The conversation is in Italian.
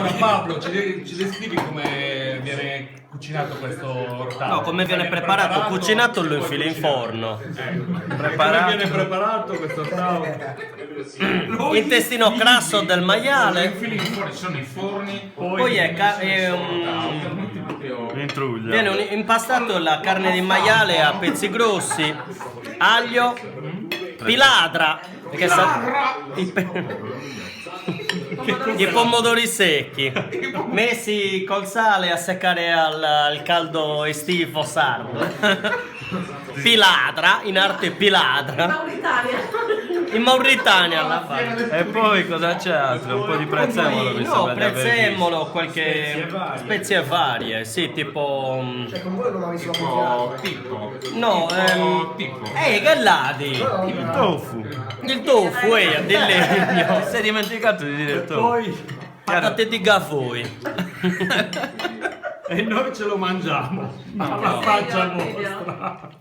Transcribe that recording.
Allora Pablo, ci descrivi come viene cucinato questo ortale? No, come viene preparato? Cucinato lo infili in forno. Come viene preparato questo ortale? Intestino grasso del maiale. Infili in fuori, ci sono i forni. Poi viene impastato la carne di maiale a pezzi grossi, aglio, piladra, perché i pomodori secchi, messi col sale a seccare al caldo estivo sardo. Piladra, in arte piladra. In Mauritania alla fine. E poi cosa c'è altro? Un po' di prezzemolo mi No, sembra di aver prezzemolo, qualche spezie varie, sì, tipo. Cioè, con voi non avevi solo Tipo. No, che ladi? visto. Tofu. Il tofu, di legno. Si è dimenticato di dire tofu. Poi Patate di gavoi. e noi ce lo mangiamo alla faccia vostra.